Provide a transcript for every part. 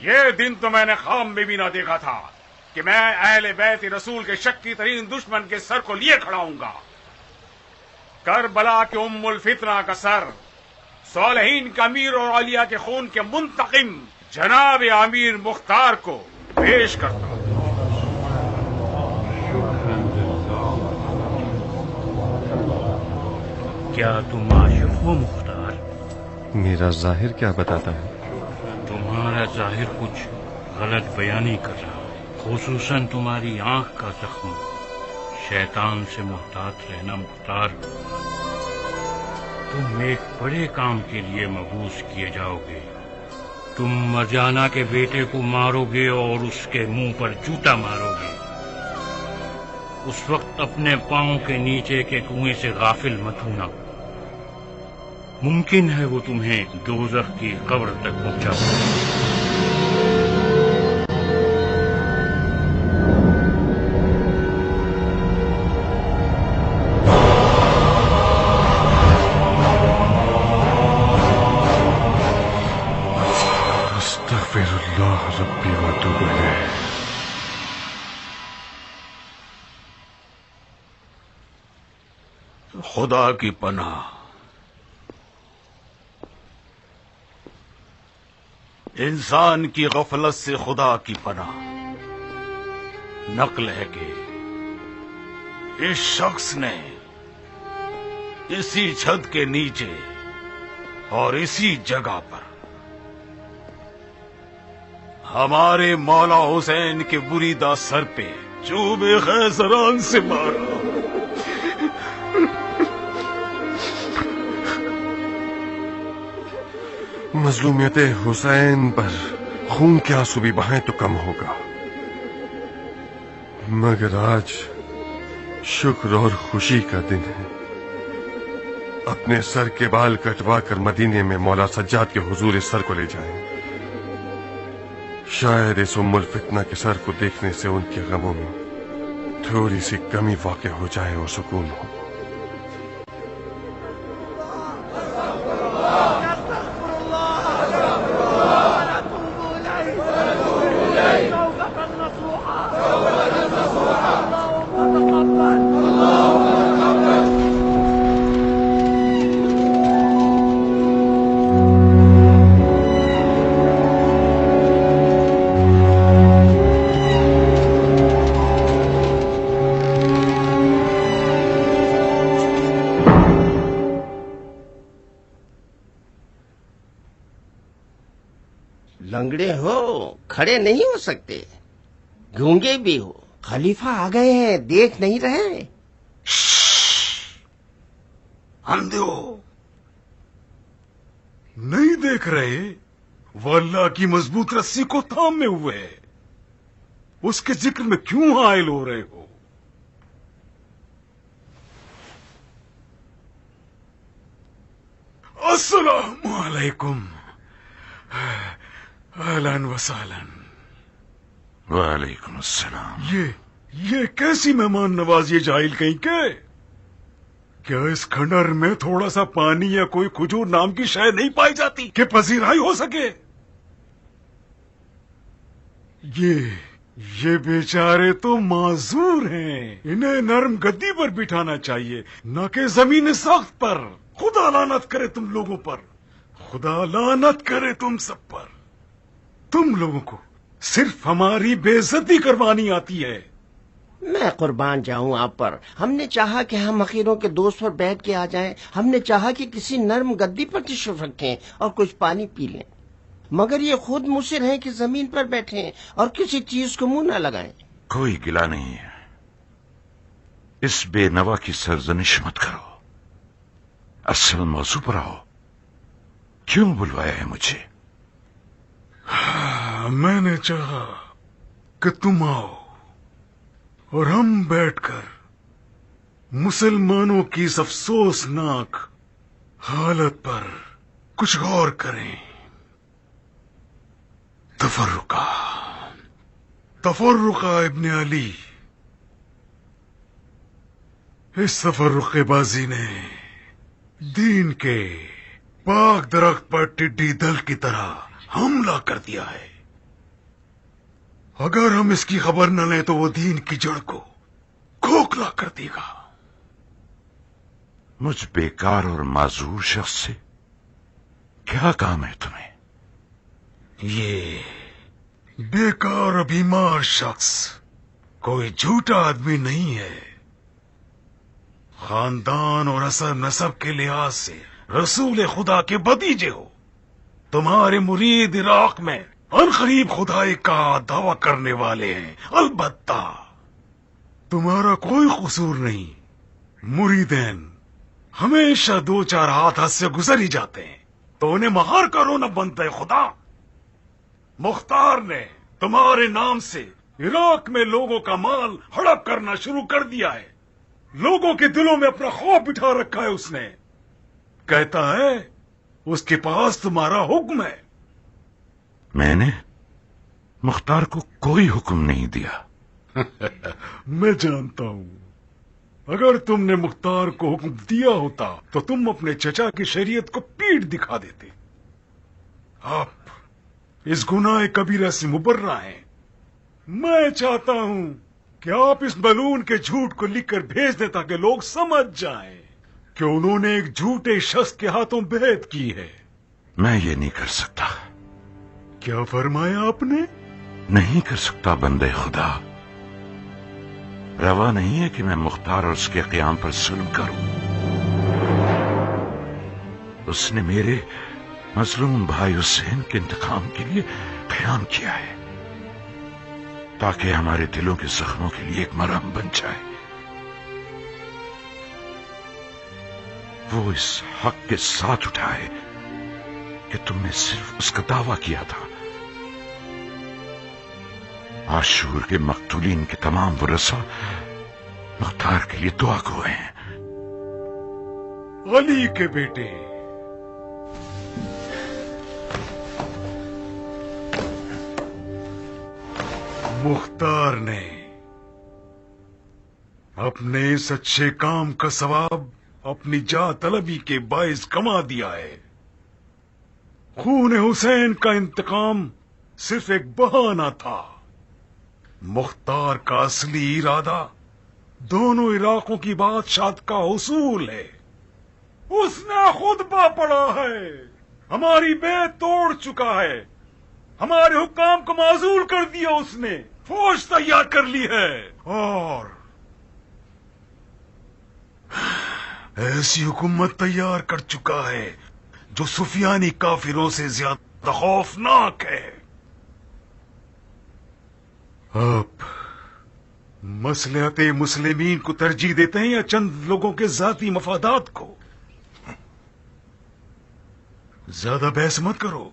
یہ دن تو میں نے خواب میں بھی نہ دیکھا تھا کہ میں اہل بیت رسول کے شکی ترین دشمن کے سر کو لیے کھڑا ہوں گا۔ کربلا کے ام الفتنہ کا سر صالحین کا امیر اور اولیاء کے خون کے منتقم جناب امیر مختار کو پیش کرتا ہوں۔ کیا تم عاشق ہو مختار؟ میرا ظاہر کیا بتاتا ہے؟ تمہارا ظاہر کچھ غلط بیانی کر رہا ہے، خصوصاً تمہاری آنکھ کا زخم۔ شیطان سے محتاط رہنا مختار، تم ایک بڑے کام کے لیے مبعوث کیے جاؤ گے۔ تم مرجانہ کے بیٹے کو مارو گے اور اس کے منہ پر جوتا مارو گے۔ اس وقت اپنے پاؤں کے نیچے کے کنویں سے غافل مت ہونا، ممکن ہے وہ تمہیں دوزخ کی قبر تک پہنچا دے۔ استغفر اللہ ربی واتوب الیہ۔ خدا کی پناہ، انسان کی غفلت سے خدا کی پناہ۔ نقل ہے کہ اس شخص نے اسی چھت کے نیچے اور اسی جگہ پر ہمارے مولا حسین کے بریدہ سر پہ چوب خیزران سے مارا۔ مظلومیت حسین پر خون کے آنسو بھی بہائیں تو کم ہوگا، مگر آج شکر اور خوشی کا دن ہے۔ اپنے سر کے بال کٹوا کر مدینے میں مولا سجاد کے حضور اس سر کو لے جائیں، شاید اس ام الفتنہ کے سر کو دیکھنے سے ان کے غموں میں تھوڑی سی کمی واقع ہو جائے اور سکون ہو۔ لنگڑے ہو، کھڑے نہیں ہو سکتے، گونگے بھی ہو، خلیفہ آ گئے ہیں، دیکھ نہیں رہے؟ اندھے ہو، نہیں دیکھ رہے؟ وہ اللہ کی مضبوط رسی کو تھامے ہوئے، اس کے ذکر میں کیوں حائل ہو رہے ہو؟ السلام علیکم، اہلاً وسہلاً۔ وعلیکم السلام۔ یہ کیسی مہمان نوازی جاہل کہیں کے؟ کیا اس کھنڈر میں تھوڑا سا پانی یا کوئی کھجور نام کی شے نہیں پائی جاتی کہ پذیرائی ہو سکے؟ یہ بیچارے تو معذور ہیں، انہیں نرم گدی پر بٹھانا چاہیے، نہ کہ زمین سخت پر۔ خدا لعنت کرے تم لوگوں پر، خدا لعنت کرے تم سب پر۔ تم لوگوں کو صرف ہماری بے عزتی کروانی آتی ہے۔ میں قربان جاؤں آپ پر، ہم نے چاہا کہ ہم اخیروں کے دوست پر بیٹھ کے آ جائیں، ہم نے چاہا کہ کسی نرم گدی پر تشریف رکھیں اور کچھ پانی پی لیں، مگر یہ خود مصر ہیں کہ زمین پر بیٹھیں اور کسی چیز کو منہ نہ لگائیں۔ کوئی گلہ نہیں ہے، اس بے نوا کی سرزنش مت کرو، اصل موضوع پر آؤ۔ کیوں بلوایا ہے مجھے؟ میں نے چاہا کہ تم آؤ اور ہم بیٹھ کر مسلمانوں کی اس افسوسناک حالت پر کچھ غور کریں۔ تفرقہ ابن علی، اس تفرقے بازی نے دین کے پاک درخت پر ٹڈی دل کی طرح حملہ کر دیا ہے۔ اگر ہم اس کی خبر نہ لیں تو وہ دین کی جڑ کو کھوکھلا کر دے گا. مجھ بیکار اور معذور شخص سے کیا کام ہے تمہیں؟ یہ بیکار اور بیمار شخص کوئی جھوٹا آدمی نہیں ہے. خاندان اور اثر نسب کے لحاظ سے رسول خدا کے بھتیجے ہو. تمہارے مرید عراق میں عنقریب خدائی کا دعویٰ کرنے والے ہیں. البتہ تمہارا کوئی قصور نہیں. مریدین ہمیشہ 2-4 ہاتھ سے گزر ہی جاتے ہیں تو انہیں مہار کا رونا بنتا ہے. خدا مختار نے تمہارے نام سے عراق میں لوگوں کا مال ہڑپ کرنا شروع کر دیا ہے. لوگوں کے دلوں میں اپنا خوف بٹھا رکھا ہے. اس نے کہتا ہے اس کے پاس تمہارا حکم ہے. میں نے مختار کو کوئی حکم نہیں دیا. میں جانتا ہوں. اگر تم نے مختار کو حکم دیا ہوتا تو تم اپنے چچا کی شریعت کو پیٹ دکھا دیتے. آپ اس گناہ کبیرہ سے مبرہ ہیں. میں چاہتا ہوں کہ آپ اس بلون کے جھوٹ کو لکھ کر بھیج دیں تاکہ لوگ سمجھ جائیں کہ انہوں نے ایک جھوٹے شخص کے ہاتھوں بیعت کی ہے. میں یہ نہیں کر سکتا. کیا فرمایا آپ نے؟ نہیں کر سکتا بندے خدا. روا نہیں ہے کہ میں مختار اور اس کے قیام پر ظلم کروں. اس نے میرے مظلوم بھائی حسین کے انتقام کے لیے قیام کیا ہے تاکہ ہمارے دلوں کے زخموں کے لیے ایک مرہم بن جائے. وہ اس حق کے ساتھ اٹھائے کہ تم نے صرف اس کا دعویٰ کیا تھا. عاشور کے مقتولین کے تمام ورثہ مختار کے لیے دعا گو ہیں. علی کے بیٹے مختار نے اپنے اس اچھے کام کا ثواب اپنی جاہ طلبی کے باعث کما دیا ہے. خون حسین کا انتقام صرف ایک بہانہ تھا. مختار کا اصلی ارادہ دونوں علاقوں کی بادشاہت کا حصول ہے. اس نے خطبہ پڑھا ہے. ہماری بیعت توڑ چکا ہے. ہمارے حکام کو معزول کر دیا. اس نے فوج تیار کر لی ہے اور ایسی حکومت تیار کر چکا ہے جو سفیانی کافروں سے زیادہ خوفناک ہے. آپ مصلحت مسلمین کو ترجیح دیتے ہیں یا چند لوگوں کے ذاتی مفادات کو؟ زیادہ بحث مت کرو.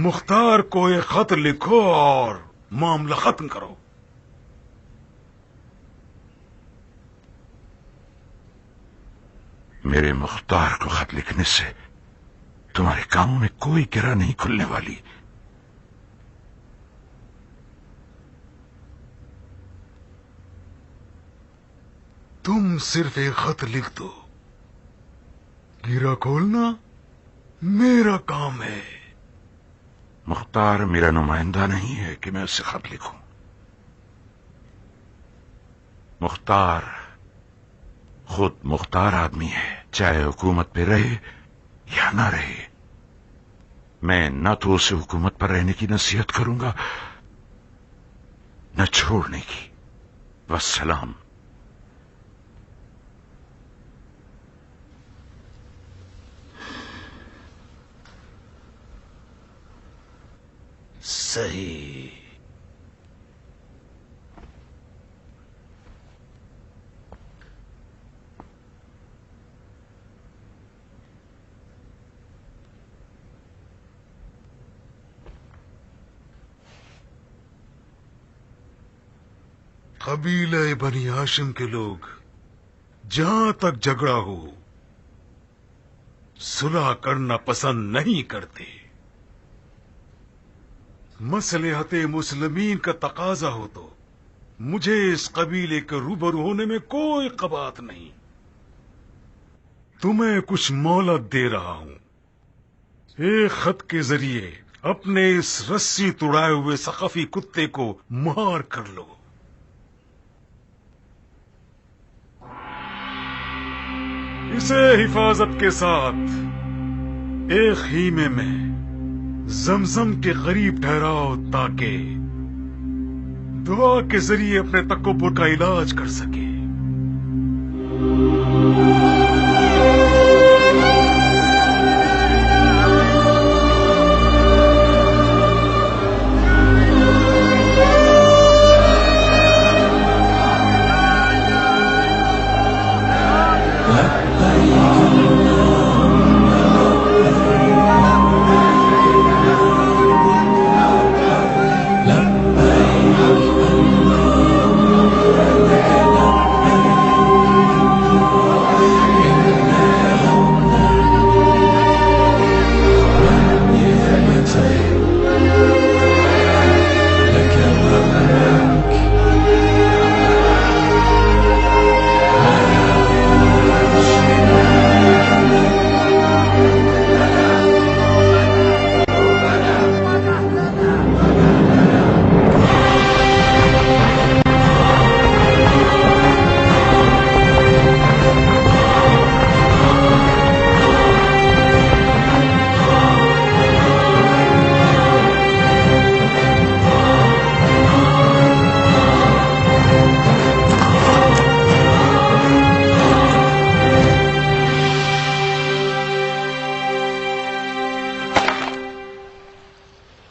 مختار کو ایک خط لکھو اور معاملہ ختم کرو. میرے مختار کو خط لکھنے سے تمہارے کاموں میں کوئی گرہ نہیں کھلنے والی. تم صرف ایک خط لکھ دو. گرہ کھولنا میرا کام ہے. مختار میرا نمائندہ نہیں ہے کہ میں اسے خط لکھوں. مختار خود مختار آدمی ہے، چاہے حکومت پہ رہے یا نہ رہے. میں نہ تو اسے حکومت پر رہنے کی نصیحت کروں گا نہ چھوڑنے کی. والسلام. صحیح. قبیلہ بنی ہاشم کے لوگ جہاں تک جھگڑا ہو صلح کرنا پسند نہیں کرتے. مصلحت مسلمین کا تقاضا ہو تو مجھے اس قبیلے کے روبرو ہونے میں کوئی قباحت نہیں. تمہیں کچھ مہلت دے رہا ہوں. ایک خط کے ذریعے اپنے اس رسی توڑائے ہوئے ثقفی کتے کو مار کر لو۔ اسے حفاظت کے ساتھ ایک خیمے میں زمزم کے قریب ٹھہراؤ تاکہ دعا کے ذریعے اپنے تکبر کا علاج کر سکے۔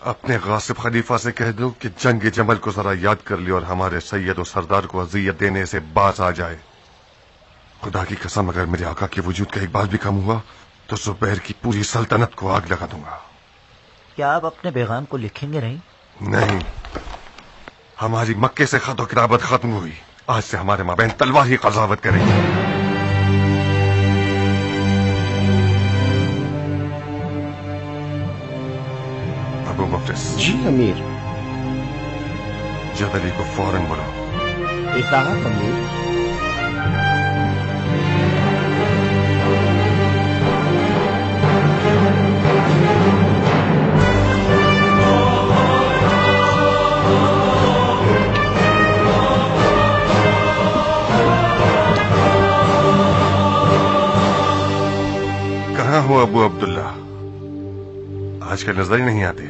اپنے غاصب خلیفہ سے کہہ دو کہ جنگ جمل کو ذرا یاد کر لے اور ہمارے سید و سردار کو اذیت دینے سے باز آ جائے۔ خدا کی قسم اگر میرے آقا کے وجود کا ایک بال بھی کم ہوا تو زبیر کی پوری سلطنت کو آگ لگا دوں گا۔ کیا آپ اپنے پیغام کو لکھیں گے نہیں، ہماری مکے سے خط و کتابت ختم ہوئی، آج سے ہمارے مابین تلوار ہی قضاوت کرے گی۔ ابو مفلس، جی امیر۔ جدلی کو فوراً بلو۔ اطاعت امیر۔ کہاں ہو ابو عبداللہ؟ آج کل نظر ہی نہیں آتے۔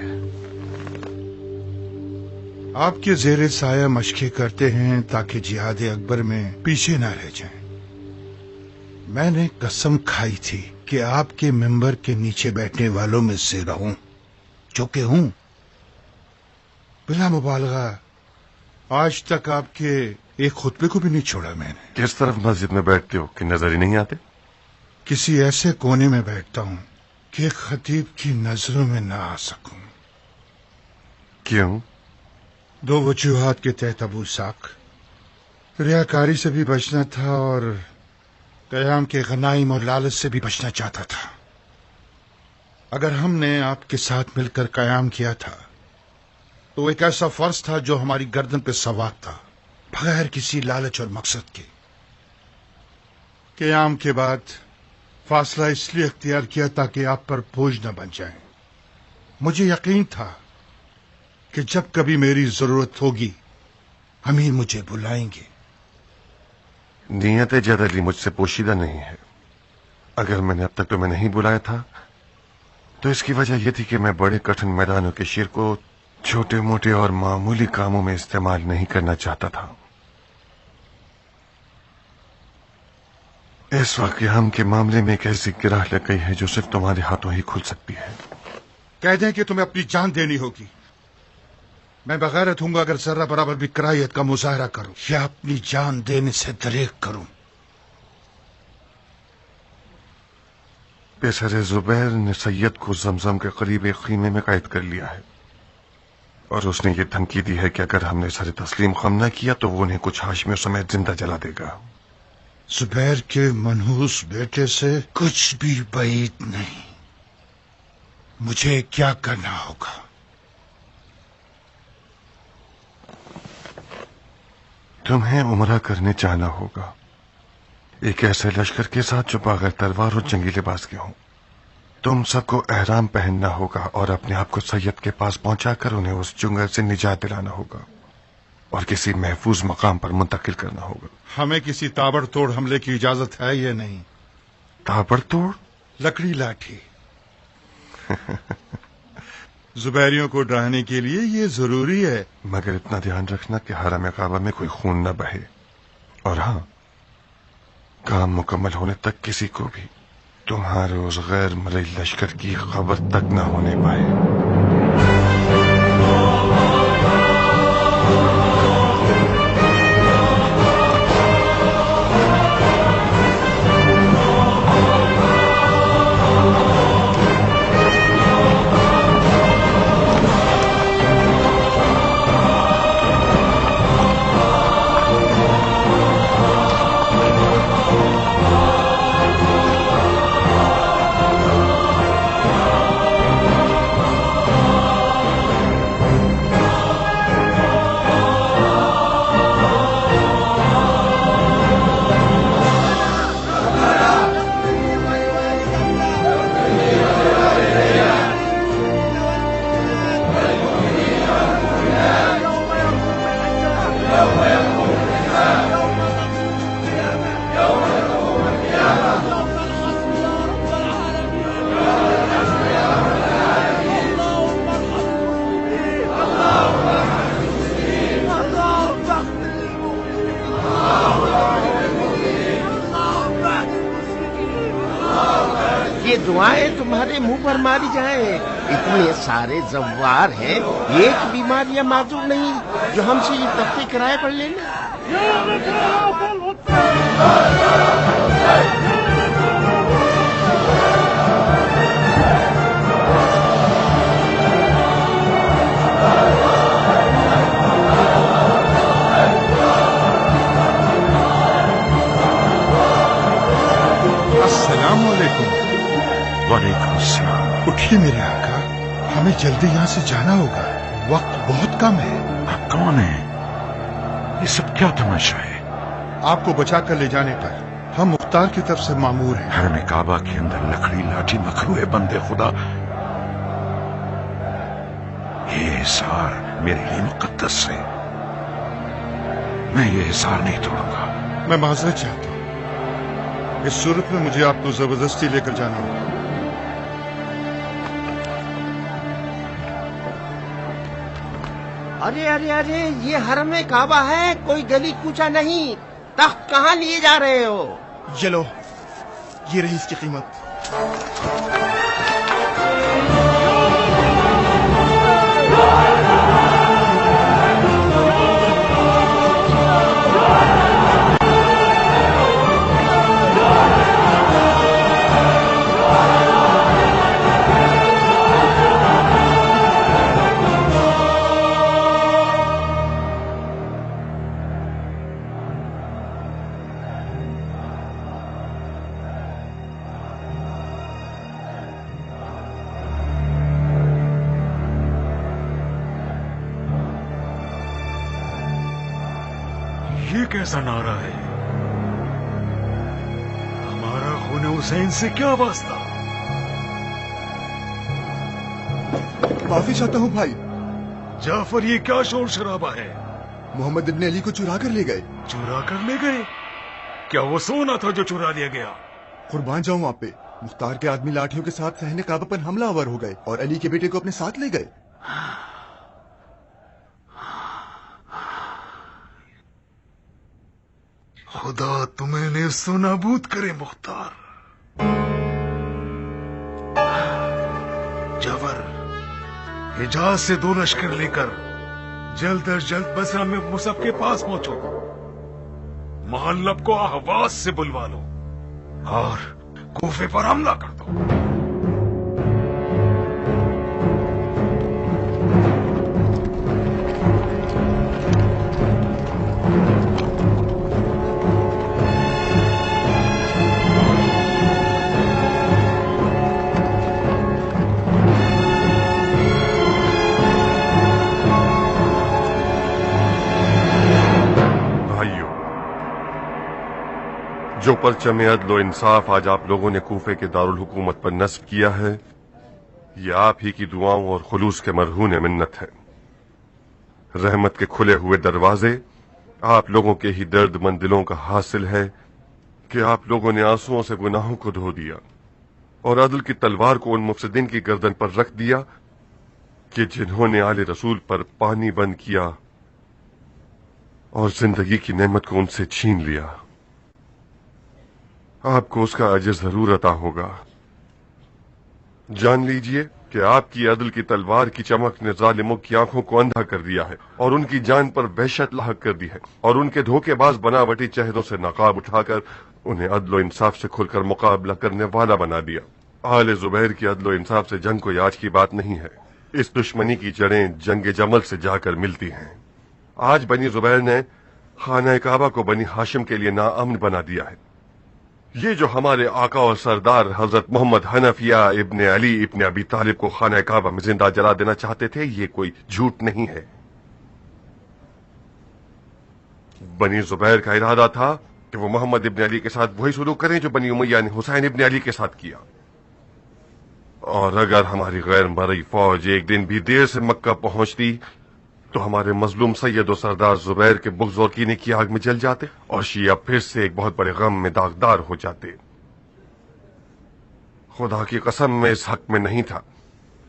آپ کے زیر سایہ مشقیں کرتے ہیں تاکہ جہاد اکبر میں پیچھے نہ رہ جائیں۔ میں نے قسم کھائی تھی کہ آپ کے ممبر کے نیچے بیٹھنے والوں میں سے رہوں، جو کہ ہوں۔ بلا مبالغہ آج تک آپ کے ایک خطبے کو بھی نہیں چھوڑا میں نے۔ کس طرف مسجد میں بیٹھتے ہو کہ نظر ہی نہیں آتے؟ کسی ایسے کونے میں بیٹھتا ہوں کہ خطیب کی نظروں میں نہ آ سکوں۔ کیوں؟ دو وجوہات کے تحت ابو اسحاق، ریاکاری سے بھی بچنا تھا اور قیام کے غنائم اور لالچ سے بھی بچنا چاہتا تھا۔ اگر ہم نے آپ کے ساتھ مل کر قیام کیا تھا تو ایک ایسا فرض تھا جو ہماری گردن پہ سوار تھا، بغیر کسی لالچ اور مقصد کے۔ قیام کے بعد فاصلہ اس لیے اختیار کیا تاکہ آپ پر بوجھ نہ بن جائیں۔ مجھے یقین تھا کہ جب کبھی میری ضرورت ہوگی امیر مجھے بلائیں گے۔ نیت جدلی مجھ سے پوشیدہ نہیں ہے۔ اگر میں نے اب تک تمہیں نہیں بلایا تھا تو اس کی وجہ یہ تھی کہ میں بڑے کٹھن میدانوں کے شیر کو چھوٹے موٹے اور معمولی کاموں میں استعمال نہیں کرنا چاہتا تھا۔ اس وقت قیام کے معاملے میں ایک ایسی گرہ لگ گئی ہے جو صرف تمہارے ہاتھوں ہی کھل سکتی ہے۔ کہہ دیں کہ تمہیں اپنی جان دینی ہوگی۔ میں بغیرت ہوں گا اگر ذرہ برابر بھی کراہیت کا مظاہرہ کروں یا اپنی جان دینے سے دریغ کروں۔ پیسر زبیر نے سید کو زمزم کے قریب ایک خیمے میں قید کر لیا ہے اور اس نے یہ دھمکی دی ہے کہ اگر ہم نے سر تسلیم خم نہ کیا تو وہ انہیں کچھ ہاشمیوں سمیت زندہ جلا دے گا۔ زبیر کے منحوس بیٹے سے کچھ بھی بعید نہیں۔ مجھے کیا کرنا ہوگا؟ تمہیں عمرہ کرنے جانا ہوگا، ایک ایسے لشکر کے ساتھ جو بغیر تلوار اور جنگی لباس کے ہوں۔ तुम सबको एहराम पहनना होगा और अपने आप को सैयद के पास पहुंचाकर उन्हें उस चुंगल से निजात दिलाना होगा और किसी महफूज मकाम पर मुंतकिल करना होगा। हमें किसी ताबड़तोड़ हमले की इजाजत है या नहीं? ताबड़तोड़? लकड़ी लाठी। जुबैरियों को डराने के लिए ये जरूरी है। मगर इतना ध्यान रखना कि हरम काबा में कोई खून न बहे, और हाँ, काम मुकम्मल होने तक किसी को भी तुम्हारे उस गैर मरई लश्कर की खबर तक न होने पाए। ये दुआएं तुम्हारे मुंह पर मारी जाएं। इतने सारे जव्वार हैं, एक बीमार या माजूर नहीं जो हमसे ये तख्ते किराए पर ले ले। अस्सलाम वालेकुम। वालेकुम अस्सलाम। उठिए मेरे आका, हमें जल्दी यहाँ से जाना होगा, वक्त बहुत कम है। आप कौन हैं? ये सब क्या तमाशा है? आपको बचा कर ले जाने पर हम मुख्तार की तरफ से मामूर हैं। हरम काबा के अंदर लकड़ी लाठी मखलूए बंदे खुदा, ये हिसार मेरे लिए मुकद्दस है। मैं ये हिसार नहीं तोड़ूंगा। मैं माजरत चाहता हूँ, इस सूरत में मुझे आपको जबरदस्ती लेकर जाना होगा। अरे अरे अरे, ये हरम काबा है, कोई गली कूचा नहीं। तख्त कहाँ लिए जा रहे हो? ये लो, ये रही इसकी कीमत। ये कैसा नारा है? हमारा खून हुसैन से क्या वास्ता? माफी चाहता हूँ भाई। जाफर, ये क्या शोर शराबा है? मोहम्मद इब्ने अली को चुरा कर ले गए। चुरा कर ले गए? क्या वो सोना था जो चुरा लिया गया? कुर्बान जाऊं आप पे, मुख्तार के आदमी लाठियों के साथ सहने काबा पर हमलावर हो गए और अली के बेटे को अपने साथ ले गए। खुदा तुम्हें नेस्तो नाबूद करे मुख्तार। जाफर, हिजाज से 2 लश्कर लेकर जल्द अज जल्द बसरा में मुसब के पास पहुंचो। मोहल्लब को अहवाज से बुलवा लो और कूफे पर हमला कर दो। جو परचम अदल व इंसाफ आज आप लोगों ने कूफे के दारुल हुकूमत पर नस्ब किया है, ये आप ही की दुआओं और खुलूस के मरहून मिन्नत है। रहमत के खुले हुए दरवाजे आप लोगों के ही दर्दमंद दिलों का हासिल है कि आप लोगों ने आंसुओं से गुनाहों को धो दिया और अदल की तलवार को उन मुफसिदीन की गर्दन पर रख दिया कि जिन्होंने आले रसूल पर पानी बंद किया और जिंदगी की नेमत को उनसे छीन लिया। आपको उसका अजर जरूर अता होगा। जान लीजिए कि आपकी अदल की तलवार की चमक ने जालिमों की आंखों को अंधा कर दिया है और उनकी जान पर वहशत लाहक कर दी है और उनके धोखेबाज बनावटी चेहरों से नकाब उठाकर उन्हें अदल व इंसाफ से खुलकर मुकाबला करने वाला बना दिया। आले जुबैर की अदल व इंसाफ से जंग कोई आज की बात नहीं है। इस दुश्मनी की जड़ें जंग जमल से जाकर मिलती हैं। आज बनी जुबैर ने खाना काबा को बनी हाशिम के लिए नाअमन बना दिया है। ये जो हमारे आका और सरदार हजरत मोहम्मद हनफिया इब्ने अली इब्ने अबी तालिब को खाना काबा में जिंदा जला देना चाहते थे, ये कोई झूठ नहीं है। बनी जुबैर का इरादा था कि वो मोहम्मद इब्ने अली के साथ वही सलूक करें जो बनी उमैया ने हुसैन इब्ने अली के साथ किया। और अगर हमारी गैर मरई फौज एक दिन भी देर से मक्का पहुंचती तो हमारे मजलूम सैयद और सरदार जुबैर के बुग़्ज़ और कीने की आग में जल जाते और शिया फिर से एक बहुत बड़े गम में दागदार हो जाते। खुदा की कसम में इस हक में नहीं था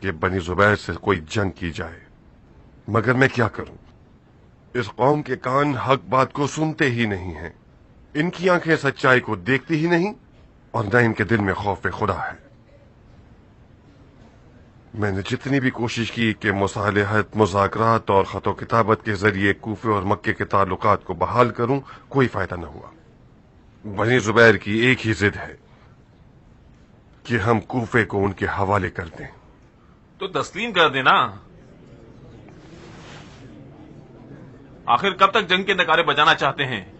कि बनी जुबैर से कोई जंग की जाए, मगर मैं क्या करूं? इस कौम के कान हक बात को सुनते ही नहीं हैं। इनकी आंखें सच्चाई को देखती ही नहीं और न इनके दिल में खौफ खुदा है। मैंने जितनी भी कोशिश की कि मुसालहत, मुज़ाकरात और खतो किताबत के जरिए कूफे और मक्के के ताल्लुकात को बहाल करूं, कोई फायदा न हुआ। बनी जुबैर की एक ही जिद है कि हम कूफे को उनके हवाले कर दें। तो तस्लीम कर देना। आखिर कब तक जंग के नगारे बजाना चाहते हैं?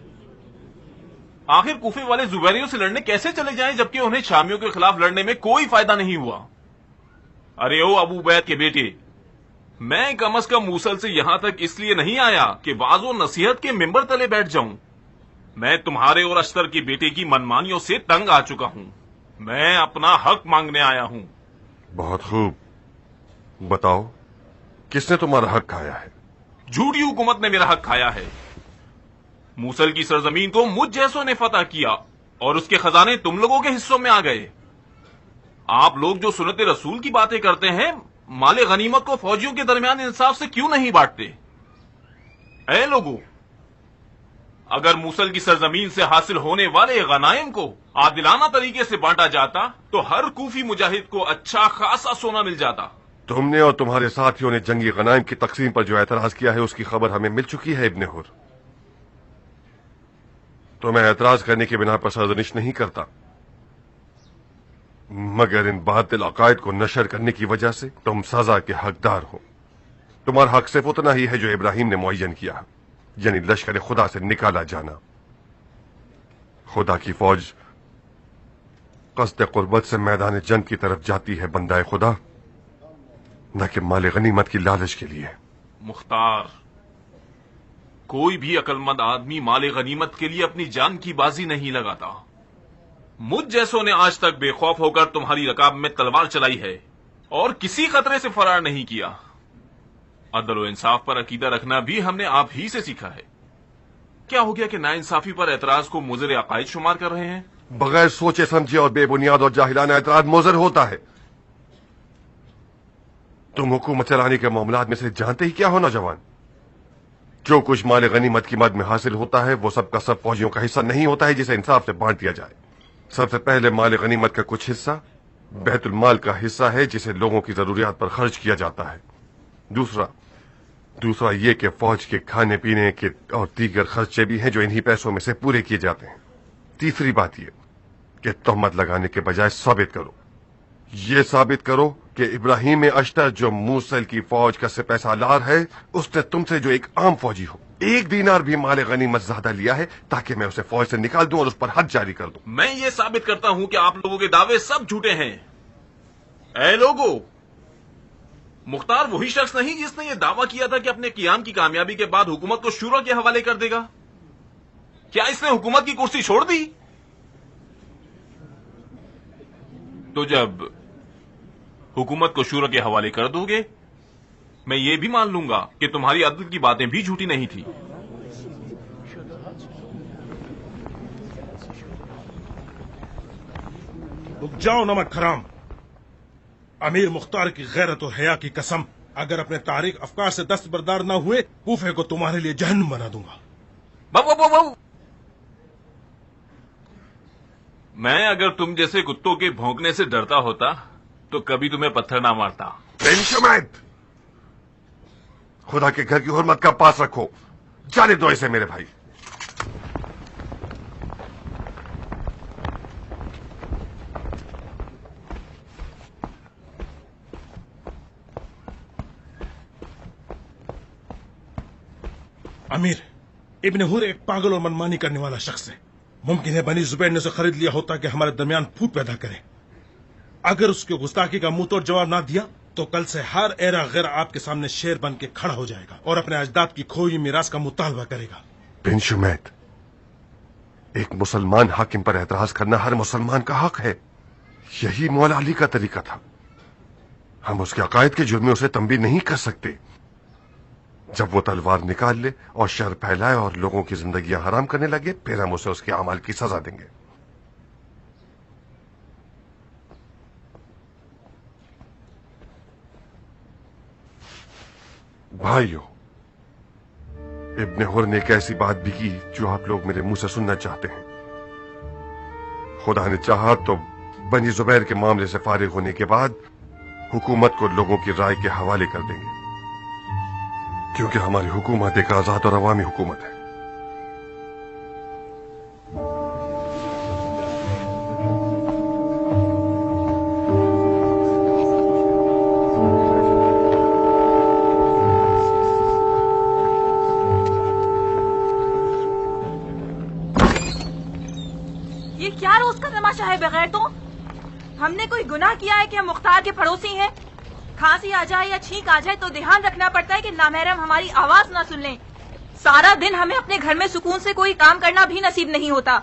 आखिर कूफे वाले जुबैरियों से लड़ने कैसे चले जाएं जबकि उन्हें शामियों के खिलाफ लड़ने में कोई फायदा नहीं हुआ? अरे ओ अबू बैद के बेटे, मैं कम अज कम मूसल से यहां तक इसलिए नहीं आया कि वाज़ो नसीहत के मिंबर तले बैठ जाऊं। मैं तुम्हारे और अश्तर के बेटे की मनमानियों से तंग आ चुका हूं। मैं अपना हक मांगने आया हूं। बहुत खूब, बताओ किसने तुम्हारा हक खाया है? झूठी हुकूमत ने मेरा हक खाया है। मूसल की सरजमीन को मुझ जैसों ने फतह किया और उसके खजाने तुम लोगों के हिस्सों में आ गए। आप लोग जो सुन्नत रसूल की बातें करते हैं, माले गनीमत को फौजियों के दरमियान इंसाफ से क्यों नहीं बांटते? ऐ लोगों, अगर मूसल की सरजमीन से हासिल होने वाले गनाइम को आदिलाना तरीके से बांटा जाता तो हर कूफी मुजाहिद को अच्छा खासा सोना मिल जाता। तुमने और तुम्हारे साथियों ने जंगी गनाइम की तकसीम पर जो एतराज किया है उसकी खबर हमें मिल चुकी है इब्ने हुर। तो मैं एतराज करने की बिना पर सरजनिश नहीं करता, मगर इन बातिल अकायद को नशर करने की वजह से तुम सजा के हकदार हो। तुम्हारा हक सिर्फ उतना ही है जो इब्राहिम ने मुअय्यन किया, यानी लश्कर खुदा से निकाला जाना। खुदा की फौज क़स्द कुर्बत से मैदान जंग की तरफ जाती है बंदाए खुदा, न कि माले गनीमत की लालच के लिए। मुख्तार, कोई भी अक्लमंद आदमी माले गनीमत के लिए अपनी जान की बाजी नहीं लगाता। मुझ जैसों ने आज तक बेखौफ होकर तुम्हारी रकाब में तलवार चलाई है और किसी खतरे से फरार नहीं किया। अदल व इंसाफ पर अकीदा रखना भी हमने आप ही से सीखा है। क्या हो गया कि नाइंसाफी पर एतराज को मुज़र अकायद शुमार कर रहे हैं? बगैर सोचे समझे और बेबुनियाद और जाहिलाना एतराज मुज़र होता है। तुम हुकूमत चलाने के मामलात में से जानते ही क्या हो नौजवान? जो कुछ माले गनीमत की मद में हासिल होता है वो सब का सब फौजियों का हिस्सा नहीं होता है जिसे इंसाफ से बांट दिया जाए। सबसे पहले माले गनीमत का कुछ हिस्सा बैतुल माल का हिस्सा है जिसे लोगों की जरूरियात पर खर्च किया जाता है। दूसरा ये कि फौज के खाने पीने के और दीगर खर्चे भी हैं जो इन्हीं पैसों में से पूरे किए जाते हैं। तीसरी बात यह कि तहमत लगाने के बजाय साबित करो कि इब्राहिम अश्तर जो मूसल की फौज का सिपह सालार है उसने तुमसे जो एक आम फौजी हो एक दीनार भी माले गनीमत ज्यादा लिया है ताकि मैं उसे फौज से निकाल दूं और उस पर हद जारी कर दूं। मैं ये साबित करता हूं कि आप लोगों के दावे सब झूठे हैं। ऐ लोगों, मुख्तार वही शख्स नहीं जिसने ये दावा किया था कि अपने कियाम की कामयाबी के बाद हुकूमत को शूरा के हवाले कर देगा। क्या इसने हुकूमत की कुर्सी छोड़ दी? तो जब हुकूमत को शूरा के हवाले कर दोगे, मैं ये भी मान लूंगा कि तुम्हारी अदल की बातें भी झूठी नहीं थी। रुक जाओ नमक हराम। अमीर मुख्तार की गैरत और हया की कसम, अगर अपने तारीख अफकार से दस्तबरदार न हुए, कूफे को तुम्हारे लिए जहन्नुम बना दूंगा। बाबू, मैं अगर तुम जैसे कुत्तों के भौंकने से डरता होता तो कभी तुम्हें पत्थर ना मारता। बिन शुमैद, खुदा के घर की हुर्मत का पास रखो। जाने दो इसे मेरे भाई। अमीर, इब्ने हुर एक पागल और मनमानी करने वाला शख्स है। मुमकिन है बनी जुबैर ने उसे खरीद लिया होता कि हमारे दरमियान फूट पैदा करे। अगर उसके गुस्ताखी का मुंह तोड़ जवाब ना दिया तो कल से हर एरा गैर आपके सामने शेर बन के खड़ा हो जाएगा और अपने अजदाद की खोई मीरास का मुतालबा करेगा। बिन शुमैद, एक मुसलमान हाकिम पर एतराज करना हर मुसलमान का हक है। यही मौला अली का तरीका था। हम उसके अकायद के जुर्म में उसे तंबीह नहीं कर सकते। जब वो तलवार निकाल ले और शर फैलाए और लोगों की जिंदगियां हराम करने लगे, फिर हम उसे उसके अमाल की सजा देंगे। भाइयों, इब्ने हुर ने एक ऐसी बात भी की जो आप लोग मेरे मुंह से सुनना चाहते हैं। खुदा ने चाहा तो बनी जुबैर के मामले से फारिग होने के बाद हुकूमत को लोगों की राय के हवाले कर देंगे, क्योंकि हमारी हुकूमत एक आजाद और अवामी हुकूमत है। ये क्या रोज का तमाशा है बगैर तो? हमने कोई गुनाह किया है कि हम मुख्तार के पड़ोसी हैं? खांसी आ जाए या छींक आ जाए तो ध्यान रखना पड़ता है कि नामहरम हमारी आवाज ना सुन लें। सारा दिन हमें अपने घर में सुकून से कोई काम करना भी नसीब नहीं होता।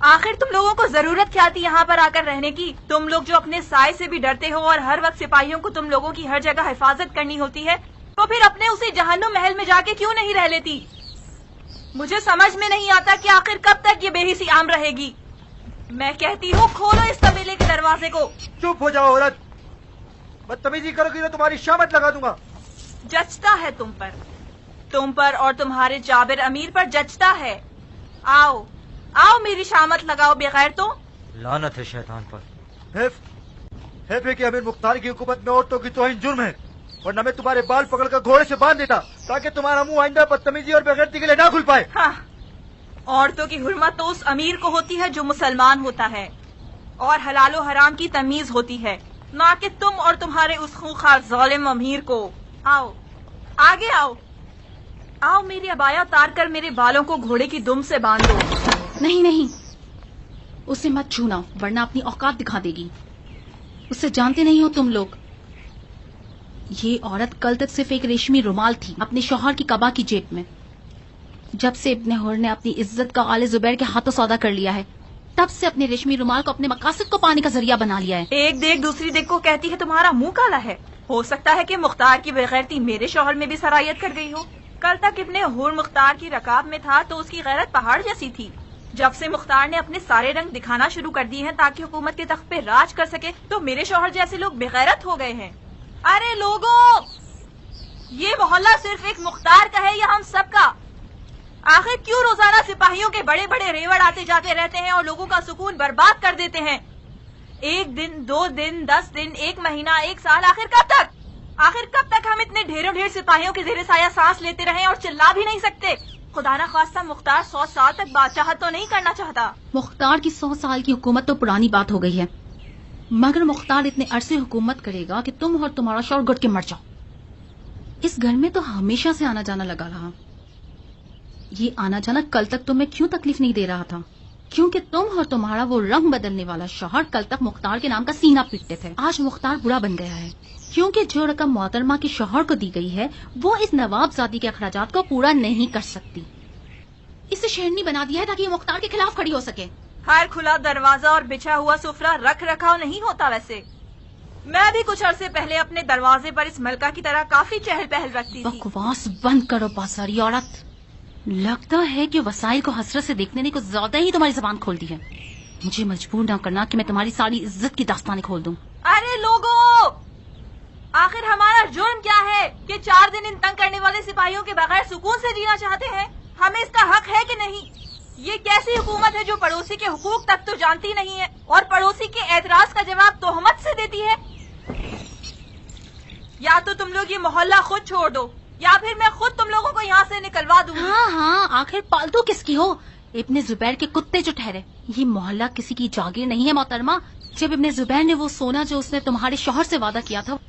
आखिर तुम लोगों को जरूरत क्या थी यहाँ पर आकर रहने की? तुम लोग जो अपने साय से भी डरते हो और हर वक्त सिपाहियों को तुम लोगों की हर जगह हिफाजत करनी होती है, तो फिर अपने उसी जहन्नुम महल में जाके क्यों नहीं रह लेती? मुझे समझ में नहीं आता कि आखिर कब तक ये बेहिसी आम रहेगी। मैं कहती हूँ खोलो इस तबेले के दरवाजे को। चुप हो जाओ औरत, बदतमीजी करोगी तो तुम्हारी शामत लगा दूंगा। जचता है तुम पर और तुम्हारे जाबिर अमीर पर जचता है। आओ आओ मेरी शामत लगाओ बगैर तो। लानत है शैतान पर। हैफ है कि अमीर मुख्तार की हुकूमत में औरतों की तौहीन जुर्म है, वरना मैं तुम्हारे बाल पकड़कर घोड़े से बांध देता ताकि तुम्हारा मुंह आइंदा बदतमीजी और बेगैरती के लिए ना खुल पाए। हाँ, औरतों की हुर्मत तो उस अमीर को होती है जो मुसलमान होता है और हलालो हराम की तमीज होती है, ना कि तुम और तुम्हारे उस खूंखार जालिम अमीर को। आओ आगे आओ, आओ मेरी अबाया तार कर मेरे बालों को घोड़े की दुम से बांध दो। नहीं नहीं, उसे मत छूना वरना अपनी औकात दिखा देगी। उसे जानते नहीं हो तुम लोग। ये औरत कल तक सिर्फ एक रेशमी रुमाल थी अपने शौहर की कबा की जेब में। जब से इब्ने हुर ने अपनी इज्जत का आले जुबैर के हाथों सौदा कर लिया है, तब से अपने रेशमी रुमाल को अपने मकासद को पाने का जरिया बना लिया है। एक देख दूसरी देख को कहती है तुम्हारा मुंह काला है। हो सकता है कि मुख्तार की बेगैरती मेरे शौहर में भी सरायत कर गई हो। कल तक इब्ने हुर मुख्तार की रकाब में था तो उसकी गैरत पहाड़ जैसी थी। जब से मुख्तार ने अपने सारे रंग दिखाना शुरू कर दिए हैं ताकि हुकूमत के तख्त पे राज कर सके, तो मेरे शौहर जैसे लोग बेगैरत हो गए हैं। अरे लोगों, ये मोहल्ला सिर्फ एक मुख्तार का है या हम सबका? आखिर क्यों रोजाना सिपाहियों के बड़े बड़े रेवड़ आते जाते रहते हैं और लोगों का सुकून बर्बाद कर देते हैं? एक दिन, 2 दिन, 10 दिन, 1 महीना, 1 साल, आखिर कब तक? आखिर कब तक हम इतने ढेरों ढेर सिपाहियों के ज़ेरे साया सांस लेते रहें और चिल्ला भी नहीं सकते? खुदा ना खास्ता मुख्तार 100 साल तक बादशाहत तो नहीं करना चाहता। मुख्तार की 100 साल की हुकूमत तो पुरानी बात हो गई है, मगर मुख्तार इतने अरसे हुकूमत करेगा कि तुम और तुम्हारा शौहर घुट के मर जाओ। इस घर में तो हमेशा से आना जाना लगा रहा। ये आना जाना कल तक तुम्हें क्यों तकलीफ नहीं दे रहा था? क्योंकि तुम और तुम्हारा वो रंग बदलने वाला शौहर कल तक मुख्तार के नाम का सीना पीटते थे। आज मुख्तार बुरा बन गया है क्योंकि जो रकम मोहतरमा के शौहर को दी गई है वो इस नवाबजादी के अखराजात को पूरा नहीं कर सकती। इसे शेरनी बना दिया है ताकि ये मुख्तार के खिलाफ खड़ी हो सके। हर खुला दरवाजा और बिछा हुआ सुफरा रख रखाव नहीं होता। वैसे मैं भी कुछ अरसे पहले अपने दरवाजे पर इस मलका की तरह काफी चहल पहल रखती थी। बकवास बंद करो बासारी औरत। लगता है कि वसाइल को हसरत से देखने ने कुछ ज्यादा ही तुम्हारी जबान खोल दी है। मुझे मजबूर न करना कि मैं तुम्हारी सारी इज्जत की दास्तानें खोल दूं। अरे लोगों, आखिर हमारा जुर्म क्या है कि 4 दिन इन तंग करने वाले सिपाहियों के बगैर सुकून से जीना चाहते हैं? हमें इसका हक है कि नहीं? ये कैसी हुकूमत है जो पड़ोसी के हुकूक तक तो जानती नहीं है और पड़ोसी के एतराज का जवाब तोहमत से देती है? या तो तुम लोग ये मोहल्ला खुद छोड़ दो या फिर मैं खुद तुम लोगों को यहाँ से निकलवा दूंगी। हाँ, आखिर पालतू किसकी हो? इब्ने जुबैर के कुत्ते जो ठहरे। ये मोहल्ला किसी की जागीर नहीं है मोहतरमा। जब इब्ने जुबैर ने वो सोना जो उसने तुम्हारे शौहर से वादा किया था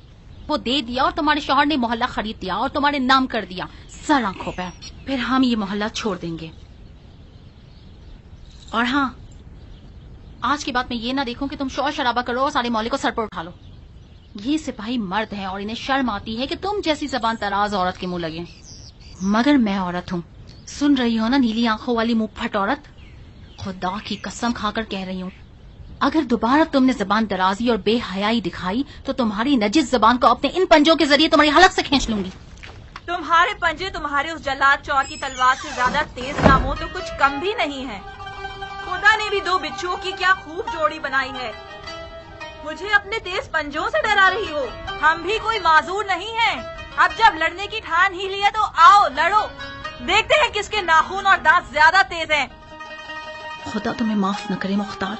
वो दे दिया और तुम्हारे शौहर ने मोहल्ला खरीद लिया और तुम्हारे नाम कर दिया सर आंखों पे, फिर हम ये मोहल्ला छोड़ देंगे। और हाँ, आज की बात मैं ये ना देखूं कि तुम शोर शराबा करो और सारे मोहल्ले को सर पर उठा लो। ये सिपाही मर्द हैं और इन्हें शर्म आती है कि तुम जैसी जबान तराज औरत के मुंह लगे। मगर मैं औरत हूँ, सुन रही हो ना नीली आंखों वाली मुंह फट औरत? खुदा की कसम खाकर कह रही हूँ, अगर दोबारा तुमने जबान दराजी और बेहयाई दिखाई तो तुम्हारी नजिस जबान को अपने इन पंजों के जरिए तुम्हारी हलक से खींच लूंगी। तुम्हारे पंजे तुम्हारे उस जल्लाद चौर की तलवार से ज्यादा तेज ना हो तो कुछ कम भी नहीं है। खुदा ने भी 2 बिच्छुओं की क्या खूब जोड़ी बनाई है। मुझे अपने तेज पंजों से डरा रही हो? हम भी कोई माजूर नहीं हैं। अब जब लड़ने की ठान ही ली है तो आओ लड़ो, देखते हैं किसके नाखून और दांत ज्यादा तेज हैं। खुदा तुम्हें माफ न करे मुख्तार,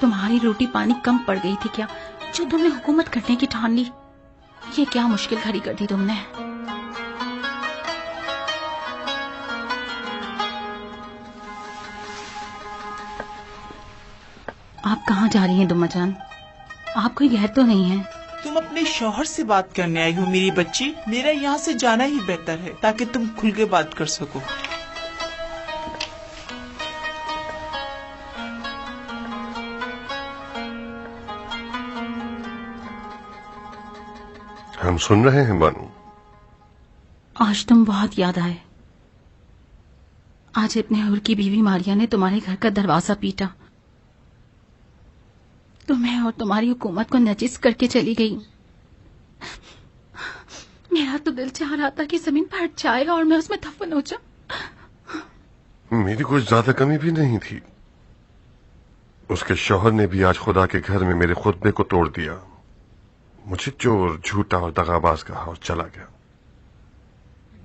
तुम्हारी रोटी पानी कम पड़ गई थी क्या जो तुमने हुकूमत करने की ठान ली? ये क्या मुश्किल खड़ी कर दी तुमने। आप कहाँ जा रही हैं दुम्मा जान? आप कोई गैर तो नहीं है? तुम अपने शौहर से बात करने आई हो मेरी बच्ची। मेरा यहाँ से जाना ही बेहतर है ताकि तुम खुल के बात कर सको। हम सुन रहे हैं बानू। आज तुम बहुत याद आए। आज अपने हुर की बीवी मारिया ने तुम्हारे घर का दरवाजा पीटा, तुम्हें और तुम्हारी हुकूमत को नजिस करके चली गई। मेरा तो दिल चाह रहा था कि जमीन फट जाए और मैं उसमें दफन हो जाऊं। मेरी कुछ ज्यादा कमी भी नहीं थी। उसके शौहर ने भी आज खुदा के घर में मेरे खुतबे को तोड़ दिया, मुझे चोर, झूठा और दगाबाज कहा और चला गया।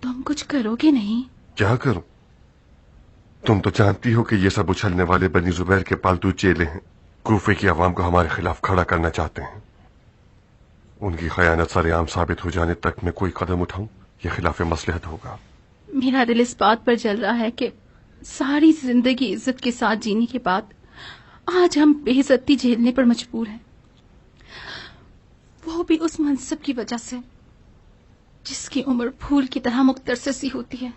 तुम कुछ करोगे नहीं? क्या करूं? तुम तो जानती हो कि ये सब उछलने वाले बनी जुबैर के पालतू चेले हैं। कूफे की आवाम को हमारे खिलाफ खड़ा करना चाहते हैं। उनकी खयानत सरेआम साबित हो जाने तक मैं कोई कदम उठाऊं यह खिलाफ मसलहत होगा। मेरा दिल इस बात पर जल रहा है कि सारी जिंदगी इज्जत के साथ जीने के बाद आज हम बेइज्जती झेलने पर मजबूर हैं, वो भी उस मनसब की वजह से जिसकी उम्र फूल की तरह मुख्तर सी होती है।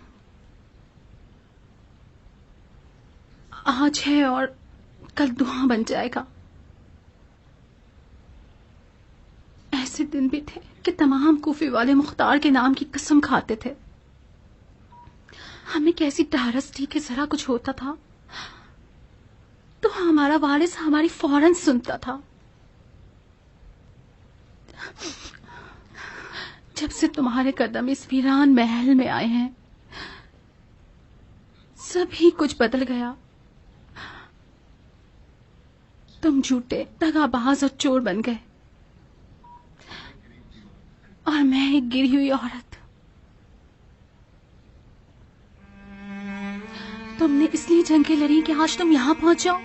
आज है और कल दुआ बन जाएगा। ऐसे दिन भी थे कि तमाम कूफे वाले मुख्तार के नाम की कसम खाते थे। हमें कैसी ढारस थी कि जरा कुछ होता था तो हमारा वारिस हमारी फौरन सुनता था। जब से तुम्हारे कदम इस वीरान महल में आए हैं सभी कुछ बदल गया। तुम झूठे, दगाबाज और चोर बन गए और मैं एक गिरी हुई औरत। तुमने इसलिए जंगें लड़ी कि आज तुम यहाँ पहुंच जाओ।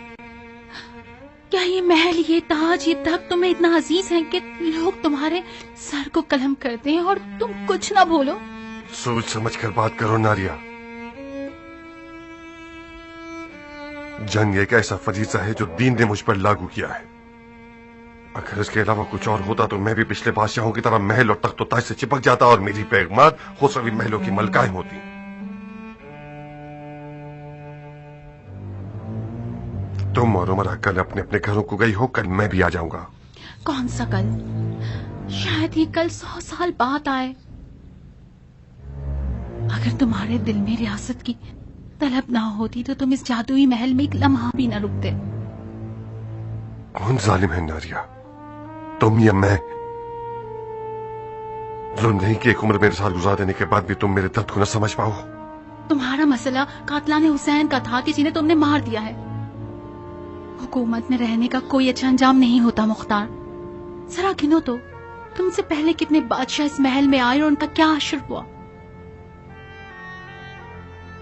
क्या ये महल, ये ताज, ये तख्त तुम्हें इतना अजीज है कि लोग तुम्हारे सर को कलम करते हैं और तुम कुछ ना बोलो? सोच समझ कर बात करो नारिया। जंग एक ऐसा फरीजा है जो दीन ने मुझ पर लागू किया है। अगर इसके अलावा कुछ और होता तो मैं भी पिछले बादशाहों की तरह महल और तख्त ताज से चिपक जाता और मेरी पैगमात खुसरवी महलों की मलकाएं होती। तुम और उमरा कल अपने अपने घरों को गई हो, कल मैं भी आ जाऊंगा। कौन सा कल? शायद ये कल 100 साल बाद आए। अगर तुम्हारे दिल में रियासत की तलब ना होती तो तुम इस जादुई महल में एक लम्हा भी ना रुकते। कौन जालिम है नारिया, तुम या मैं? जुल्म नहीं कि एक उम्र मेरे साथ गुजार देने के बाद भी तुम मेरे दर्द को न समझ पाओ। तुम्हारा मसला कातलाने हुसैन का था कि जिन्हें तुमने मार दिया है। हुकूमत में रहने का कोई अच्छा अंजाम नहीं होता मुख्तार। जरा गिनो तो, तुमसे पहले कितने बादशाह इस महल में आए और उनका क्या हश्र हुआ।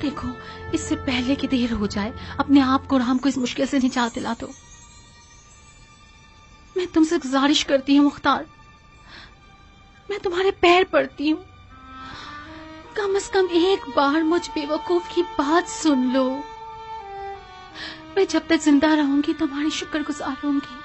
देखो, इससे पहले कि देर हो जाए अपने आप को और हमको इस मुश्किल से निजात दिला दो। मैं तुमसे गुजारिश करती हूँ मुख्तार, मैं तुम्हारे पैर पड़ती हूँ, कम से कम एक बार मुझ बेवकूफ की बात सुन लो। मैं जब तक जिंदा रहूंगी तुम्हारी शुक्रगुजार रहूंगी।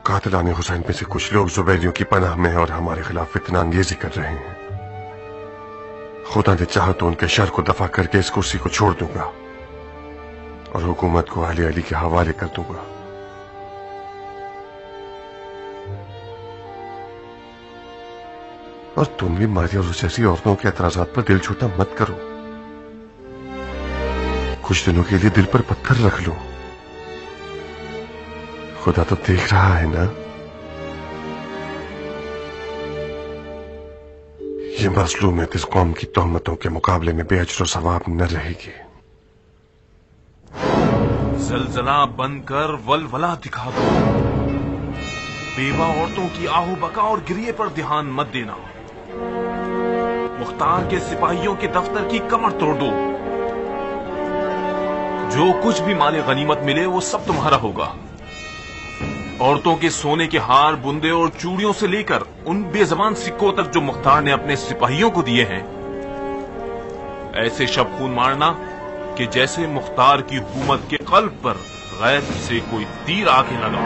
कातिलाने हुसैन में से कुछ लोग जुबैरियों की पनाह में और हमारे खिलाफ फितना अंगेजी कर रहे हैं। खुदा ने चाहा तो उनके शर को दफा करके इस कुर्सी को छोड़ दूंगा और हुकूमत को अहले अली के हवाले कर दूंगा। और तुम भी मारिया और जैसी औरतों के एतराजात पर दिल छोटा मत करो। कुछ दिनों के लिए दिल पर पत्थर रख लो, खुदा तो देख रहा है ना। ये मज़लूमियत इस कौम की तोहमतों के मुकाबले में बेअजर सवाब न रहेगी। जलजला बंद कर वलवला दिखा दो। बेवा औरतों की आहू बका और गिरिए पर ध्यान मत देना। मुख्तार के सिपाहियों के दफ्तर की कमर तोड़ दो। जो कुछ भी माले गनीमत मिले वो सब तुम्हारा होगा। औरतों के सोने के हार, बुंदे और चूड़ियों से लेकर उन बेजबान सिक्कों तक जो मुख्तार ने अपने सिपाहियों को दिए हैं, ऐसे शब खून मारना कि जैसे मुख्तार की हुकूमत के कल्ब पर गैब से कोई तीर आके लगा।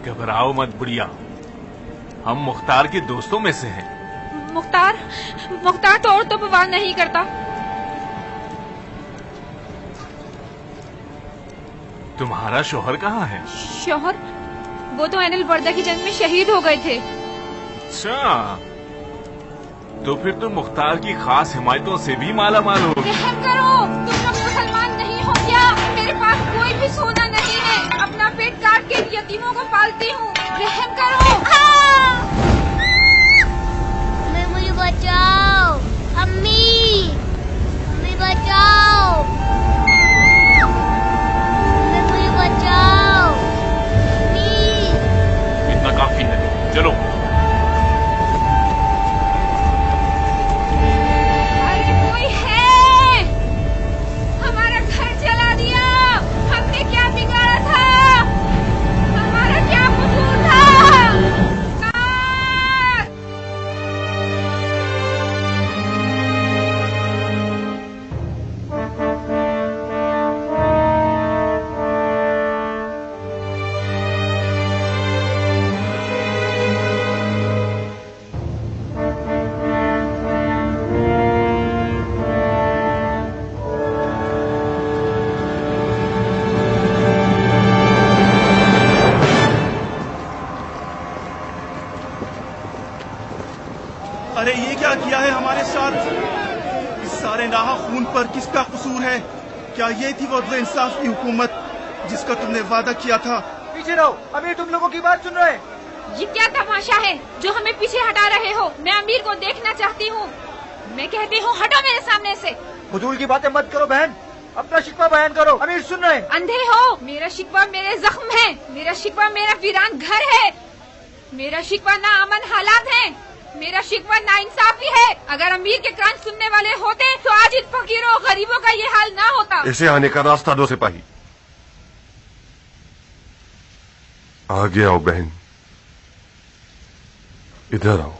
घबराओ मत बुढ़िया, हम मुख्तार के दोस्तों में से हैं। मुख्तार तो औरतों पर वार नहीं करता। तुम्हारा शोहर कहाँ है? शोहर? वो तो ऐनुल बर्दा की जंग में शहीद हो गए थे। अच्छा, तो फिर तुम मुख्तार की खास हिमायतों से भी माला माल हो। रहम करो, तुम लोग मुसलमान नहीं हो क्या? मेरे पास कोई भी सोना नहीं है, अपना पेट काट के यतीमों को पालती हूँ। रहम करो। मुझे बचाओ, अम्मी बचाओ, मुझे बचाओ, इतना काफी है, चलो। अरे ये क्या किया है हमारे साथ? इस सारे नाहा खून पर किसका कसूर है? क्या ये थी वो अदल इंसाफ की हुकूमत जिसका तुमने वादा किया था? पीछे रहो, अमीर तुम लोगों की बात सुन रहे हैं। ये क्या तमाशा है जो हमें पीछे हटा रहे हो? मैं अमीर को देखना चाहती हूँ। मैं कहती हूँ हटो मेरे सामने से। फजूल की बातें मत करो बहन, अपना शिकवा बयान करो। अमीर सुन रहे हैं। अंधे हो? मेरा शिकवा मेरे जख्म है, मेरा शिकवा मेरा वीरान घर है, मेरा शिकवा ना अमन हालात है। میرا شکوہ ناانصافی ہے. اگر امیر کے کان سننے والے ہوتے تو آج ان فقیروں اور غریبوں کا یہ حال نہ ہوتا. اسے آنے کا راستہ دو سپاہی. آگے آؤ بہن, ادھر آؤ.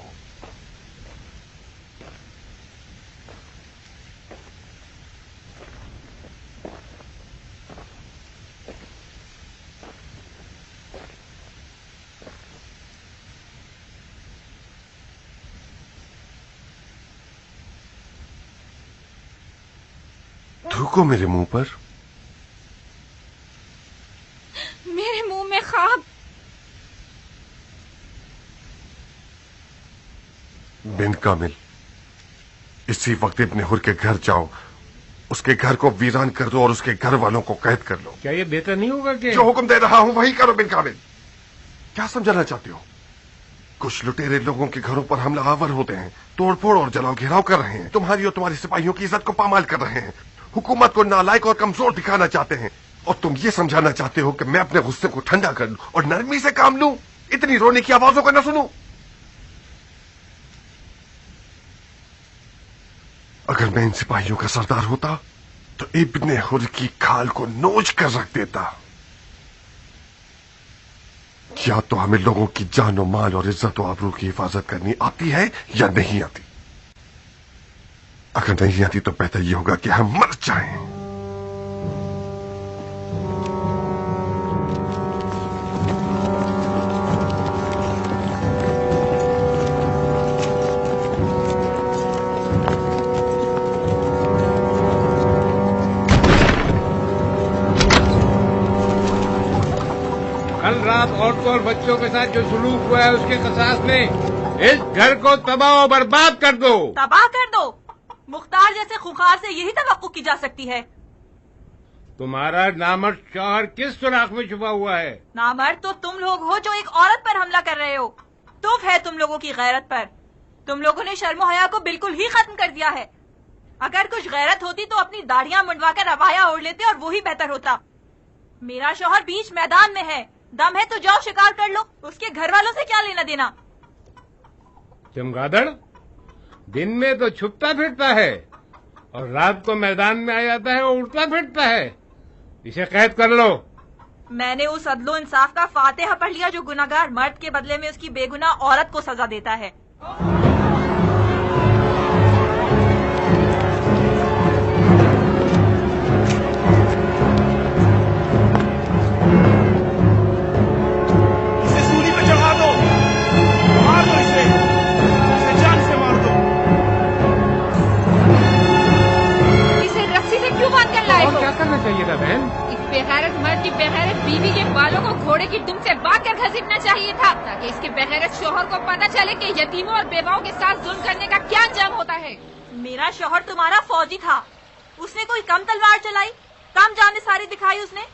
تھوکو میرے منہ پر. میرے منہ میں خواب. بن کامل, اسی وقت ابن حر کے گھر جاؤ, اس کے گھر کو ویران کر دو اور اس کے گھر والوں کو قید کر لو. کیا یہ بہتر نہیں ہوگا کہ جو حکم دے رہا ہوں وہی کرو بن کامل. کیا سمجھانا چاہتے ہو؟ کچھ لٹیرے لوگوں کے گھروں پر حملہ آور ہوتے ہیں, توڑ پھوڑ اور جلاؤ گھیراؤ کر رہے ہیں, تمہاری اور تمہارے سپاہیوں کی عزت کو پامال کر رہے ہیں, حکومت کو نالائق اور کمزور دکھانا چاہتے ہیں, اور تم یہ سمجھانا چاہتے ہو کہ میں اپنے غصے کو ٹھنڈا کر لوں اور نرمی سے کام لوں, اتنی رونے کی آوازوں کو نہ سنوں. اگر میں ان سپاہیوں کا سردار ہوتا تو ابن حر کی کھال کو نوچ کر رکھ دیتا. کیا تو ہمیں لوگوں کی جان و مال اور عزت و آبرو کی حفاظت کرنی آتی ہے یا نہیں آتی؟ اگر نہیں آتی تو بہتر یہ ہوگا کہ ہم مر جائیں. کل رات عورتوں اور بچوں کے ساتھ جو سلوک ہوا ہے اس کے قصاص میں اس گھر کو تباہ و برباد کر دو. تباہ کر دو؟ مختار جیسے خوخار سے یہی توقع کی جا سکتی ہے. تمہارا نامرد شوہر کس سوراخ میں چھپا ہوا ہے؟ نامرد تو تم لوگ ہو جو ایک عورت پر حملہ کر رہے ہو. توف ہے تم لوگوں کی غیرت پر. تم لوگوں نے شرم و حیا کو بالکل ہی ختم کر دیا ہے. اگر کچھ غیرت ہوتی تو اپنی داڑیاں منڈوا کر روایا اوڑھ لیتے اور وہی بہتر ہوتا. میرا شوہر بیچ میدان میں ہے, دم ہے تو جاؤ شکار کر لو. اس کے گھر والوں سے کیا لینا دینا؟ چمگادڑ دن میں تو چھپتا پھرتا ہے اور رات کو میدان میں آ جاتا ہے اور اڑتا پھرتا ہے. اسے قید کر لو. میں نے اس عدل و انصاف کا فاتحہ پڑھ لیا جو گناہگار مرد کے بدلے میں اس کی بے گناہ عورت کو سزا دیتا ہے. چاہیے تھا بہن. اس بےغیرت مرد کی بےغیرت بیوی کے بالوں کو گھوڑے کی دم سے باندھ کر گھسیٹنا چاہیے تھا تاکہ اس کے بےغیرت شوہر کو پتہ چلے کہ یتیموں اور بیواؤں کے ساتھ ظلم کرنے کا کیا انجام ہوتا ہے. میرا شوہر تمہارا فوجی تھا. اس نے کوئی کم تلوار چلائی, کم جانساری دکھائی اس نے؟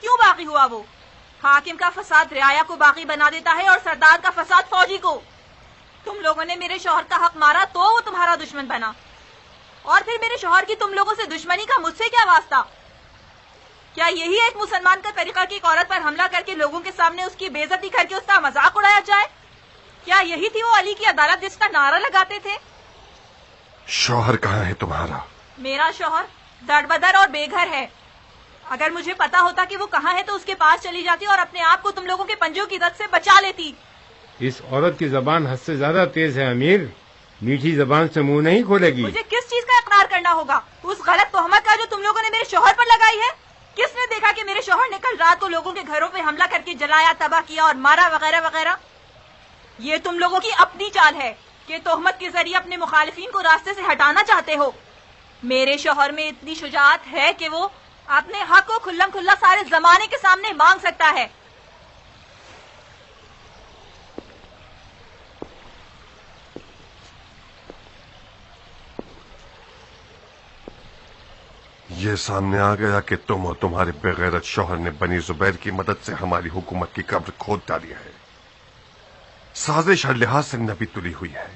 کیوں باغی ہوا وہ؟ حاکم کا فساد رعایا کو باغی بنا دیتا ہے اور سردار کا فساد فوجی کو. تم لوگوں نے میرے شوہر کا حق مارا تو وہ تمہارا دشمن بنا, اور پھر میرے شوہر کی تم لوگوں سے دشمنی کا مجھ سے کیا واسطہ؟ کیا یہی ایک مسلمان کا طریقہ کہ ایک عورت پر حملہ کر کے لوگوں کے سامنے اس کی بے عزتی کر کے اس کا مذاق اڑایا جائے؟ کیا یہی تھی وہ علی کی عدالت جس کا نعرہ لگاتے تھے؟ شوہر کہاں ہے تمہارا؟ میرا شوہر در بدر اور بے گھر ہے. اگر مجھے پتا ہوتا کہ وہ کہاں ہے تو اس کے پاس چلی جاتی اور اپنے آپ کو تم لوگوں کے پنجوں کی دست سے بچا لیتی. اس عورت کی زبان حد سے زیادہ تیز ہے امیر. میٹھی زبان سے منہ نہیں کھولے گی. مجھے کس چیز کا اقرار کرنا ہوگا؟ اس غلط تہمت کا جو تم لوگوں نے میرے شوہر پر لگائی ہے. کس نے دیکھا کہ میرے شوہر نے کل رات کو لوگوں کے گھروں پہ حملہ کر کے جلایا, تباہ کیا اور مارا وغیرہ وغیرہ؟ یہ تم لوگوں کی اپنی چال ہے کہ تہمت کے ذریعے اپنے مخالفین کو راستے سے ہٹانا چاہتے ہو. میرے شوہر میں اتنی شجاعت ہے کہ وہ اپنے حق کو کھلم کھلا سارے زمانے کے سامنے مانگ سکتا ہے. یہ سامنے آ گیا کہ تم اور تمہارے بغیرت شوہر نے بنی زبیر کی مدد سے ہماری حکومت کی قبر کھود ڈالی ہے. سازش ہر لحاظ سے نبی تلی ہوئی ہے.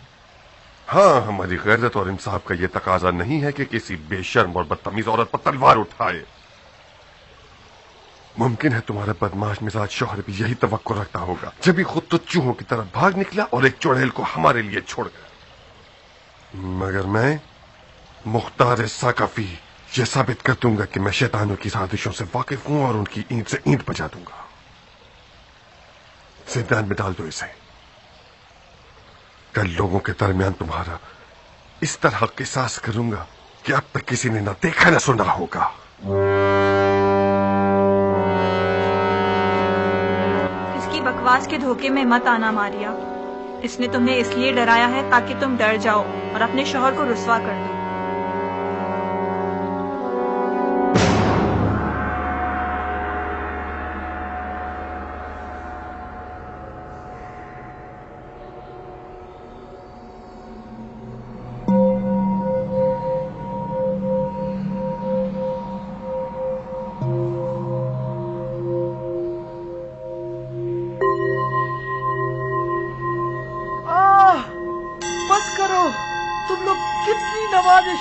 ہاں, ہماری غیرت اور انصاف کا یہ تقاضا نہیں ہے کہ کسی بے شرم اور بدتمیز عورت پر تلوار اٹھائے. मुमकिन है तुम्हारा बदमाश मिजाज शौहर भी यही तवक्को रखता होगा, जब भी खुद तो चूहों की तरह भाग निकला और एक चुड़ैल को हमारे लिए छोड़ गया। मगर मैं मुख्तार साकफी ये साबित कर दूंगा कि मैं शैतानों की साजिशों से वाकिफ हूं और उनकी ईंट से ईंट बजा दूंगा। जिंदान में डाल दो इसे। कल लोगों के दरमियान तुम्हारा इस तरह किसास करूंगा कि अब तक किसी ने न देखा न सुना होगा। इसकी बकवास के धोखे में मत आना मारिया। इसने तुम्हें इसलिए डराया है ताकि तुम डर जाओ और अपने शौहर को रुस्वा कर दो।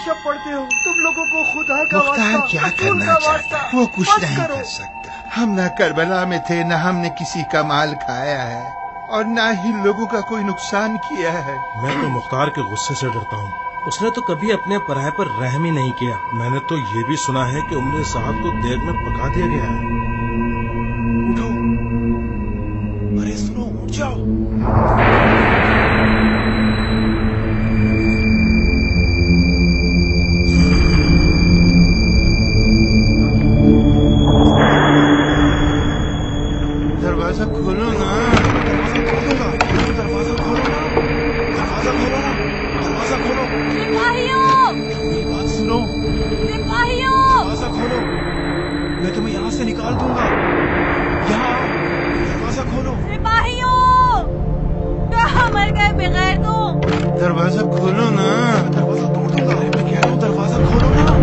शब पढ़ते हो तुम लोगों को खुदा का मुख्तार क्या करना चाहता है वो कुछ नहीं कर सकता। हम न करबला में थे, न हमने किसी का माल खाया है और न ही लोगों का कोई नुकसान किया है। मैं तो मुख्तार के गुस्से से डरता हूँ। उसने तो कभी अपने पराये पर रहम ही नहीं किया। मैंने तो ये भी सुना है कि उम्र साहब को देर में पका दिया गया है। उठो, अरे सुनो, उठ जाओ। दरवाजा खोलो ना। दरवाजा खोलो ना। दरवाजा खोलो ना। दरवाजा खोलो। सिपाहियों! मेरी बात सुनो। सिपाहियों! दरवाजा खोलो। मैं तुम्हें यहाँ से निकाल दूंगा। यहाँ दरवाजा खोलो। सिपाहियों! कहाँ मर गए बगैर तुम? दरवाजा खोलो ना। दरवाजा तोड़ दूंगा। मैं कह रहा हूँ दरवाजा खोलो ना।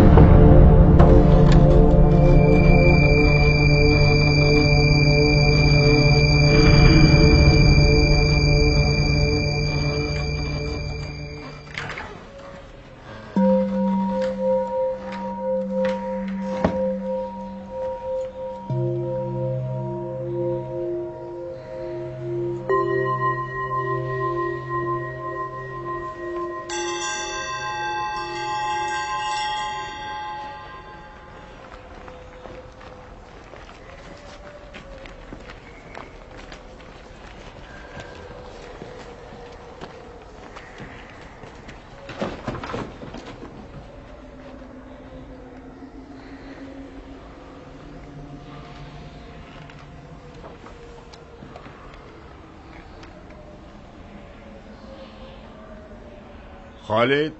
खालिद।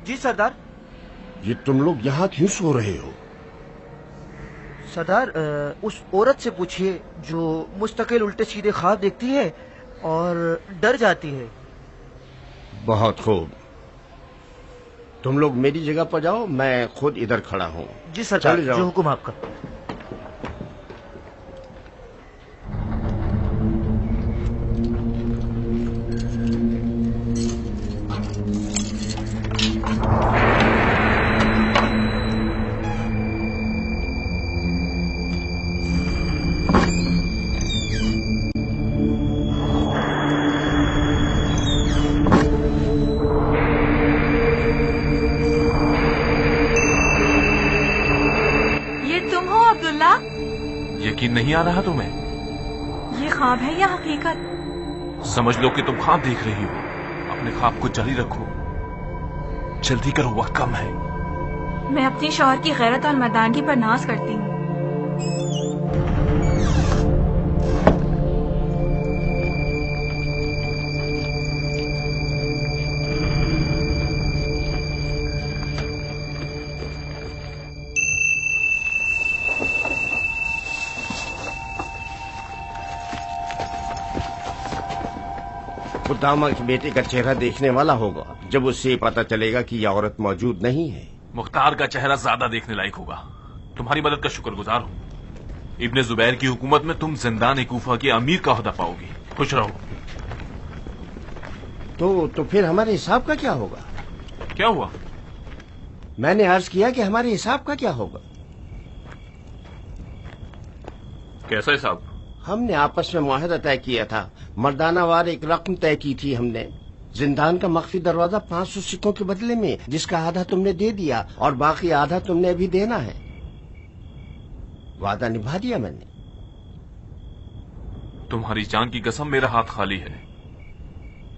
जी सरदार। ये तुम लोग यहाँ क्यों सो रहे हो? सरदार उस औरत से पूछिए जो मुस्तकिल उल्टे सीधे ख्वाब देखती है और डर जाती है। बहुत खूब, तुम लोग मेरी जगह पर जाओ, मैं खुद इधर खड़ा हूँ। जी सरदार, जो हुक्म आपका। यकीन नहीं आ रहा तुम्हें? ये ख्वाब है या हकीकत? समझ लो कि तुम ख्वाब देख रही हो। अपने ख्वाब को जारी रखो, जल्दी करो, वक्त कम है। मैं अपनी शौहर की गैरत और मर्दानगी पर नाज करती हूँ। खुदामा के बेटे का चेहरा देखने वाला होगा जब उससे पता चलेगा कि यह औरत मौजूद नहीं है। मुख्तार का चेहरा ज्यादा देखने लायक होगा। तुम्हारी मदद का शुक्रगुजार हूँ। इब्ने जुबैर की हुकूमत में तुम जिंदान कूफा के अमीर का ओहदा पाओगी। खुश रहो। तो फिर हमारे हिसाब का क्या होगा? क्या हुआ? मैंने अर्ज किया कि हमारे हिसाब का क्या होगा? कैसा है साहब? हमने आपस में मुआहदा तय किया था, मर्दाना वार एक रकम तय की थी हमने। जिंदान का मख्फी दरवाजा 500 सिक्कों के बदले में, जिसका आधा तुमने दे दिया और बाकी आधा तुमने अभी देना है। वादा निभा दिया मैंने। तुम्हारी जान की कसम, मेरा हाथ खाली है।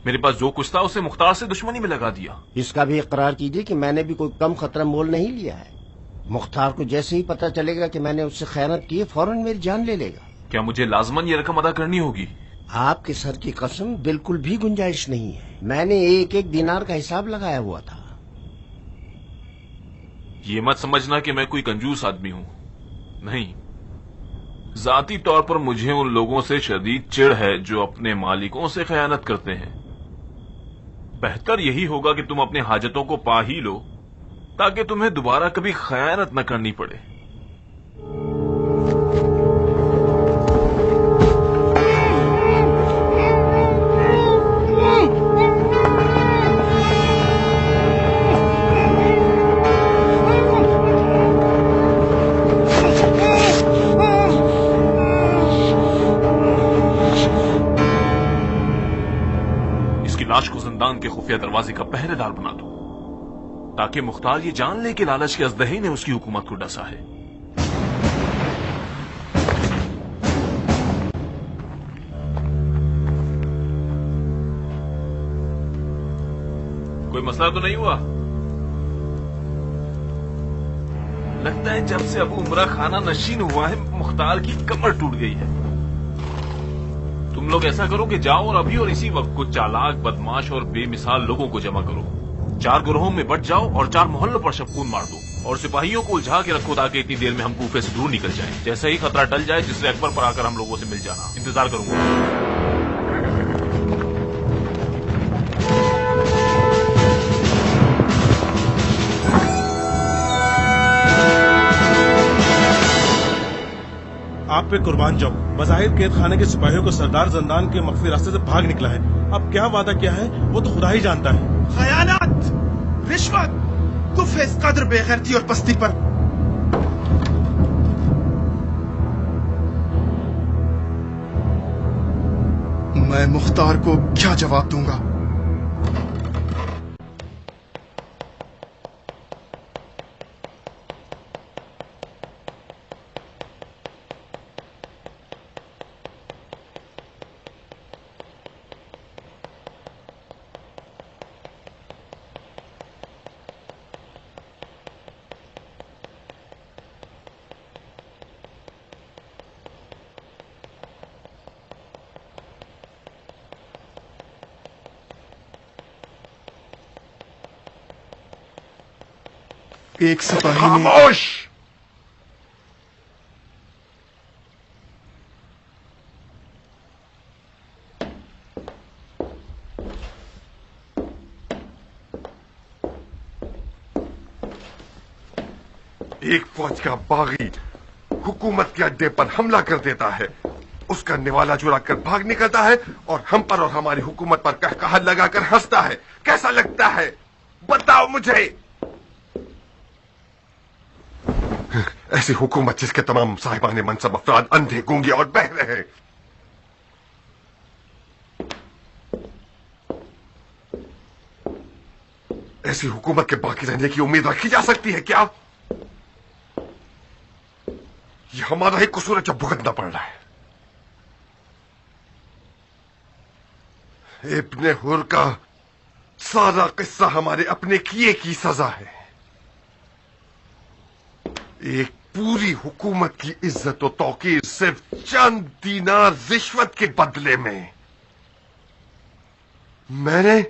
मेरे पास जो कुछ था उसे मुख्तार से दुश्मनी में लगा दिया। इसका भी इकरार कीजिए कि मैंने भी कोई कम खतरा मोल नहीं लिया है। मुख्तार को जैसे ही पता चलेगा कि मैंने उससे खयानत की है, फौरन मेरी जान ले लेगा। क्या मुझे लाजमन ये रकम अदा करनी होगी? आपके सर की कसम, बिल्कुल भी गुंजाइश नहीं है। मैंने एक एक दिनार का हिसाब लगाया हुआ था। ये मत समझना कि मैं कोई कंजूस आदमी हूं, नहीं। जाती तौर पर मुझे उन लोगों से शदीद चिढ़ है जो अपने मालिकों से खयानत करते हैं। बेहतर यही होगा कि तुम अपने हाजतों को पा ही लो, ताकि तुम्हें दोबारा कभी खयानत न करनी पड़े। लाश को जिंदान के खुफिया दरवाजे का पहरेदार बना दो, ताकि मुख्तार ये जान ले कि लालच के अजदही ने उसकी हुकूमत को डसा है। कोई मसला तो नहीं हुआ? लगता है जब से अबू उमरा खाना नशीन हुआ है, मुख्तार की कमर टूट गई है। तुम लोग ऐसा करो कि जाओ और अभी और इसी वक्त कुछ चालाक, बदमाश और बेमिसाल लोगों को जमा करो। 4 गिरोहों में बट जाओ और 4 मोहल्लों पर शबकून मार दो और सिपाहियों को उलझा के रखो, ताकि इतनी देर में हम कूफे से दूर निकल जाएं। जैसे ही खतरा टल जाए, जिससे अकबर पर आकर हम लोगों से मिल जाना। इंतजार करूंगा। आप पे कुर्बान जाऊं। बज़ाहिर कैद खाने के सिपाहियों को सरदार जिंदान के मख्फी रास्ते से भाग निकला है। अब क्या वादा किया है वो तो खुदा ही जानता है। खयानत, रिश्वत, कुफ है इस कदर बेगैरती और पस्ती पर। मैं मुख्तार को क्या जवाब दूंगा? एक सिपाही ने खामोश! एक फौज का बागी हुकूमत के अड्डे पर हमला कर देता है, उसका निवाला चुरा कर भाग निकलता है और हम पर और हमारी हुकूमत पर कहकहा लगाकर हंसता है। कैसा लगता है बताओ मुझे? ऐसी हुकूमत जिसके तमाम साहिबाने मनसब अफराद अंधे, गूंगे और बहरे हैं। ऐसी हुकूमत के बाकी रहने की उम्मीद रखी जा सकती है क्या? यह हमारा ही कसूर है जब भुगतना पड़ रहा है। इब्ने हुर का सारा किस्सा हमारे अपने किए की सजा है। एक पूरी हुकूमत की इज्जत और तौकीर सिर्फ चंद दीनार रिश्वत के बदले में। मैंने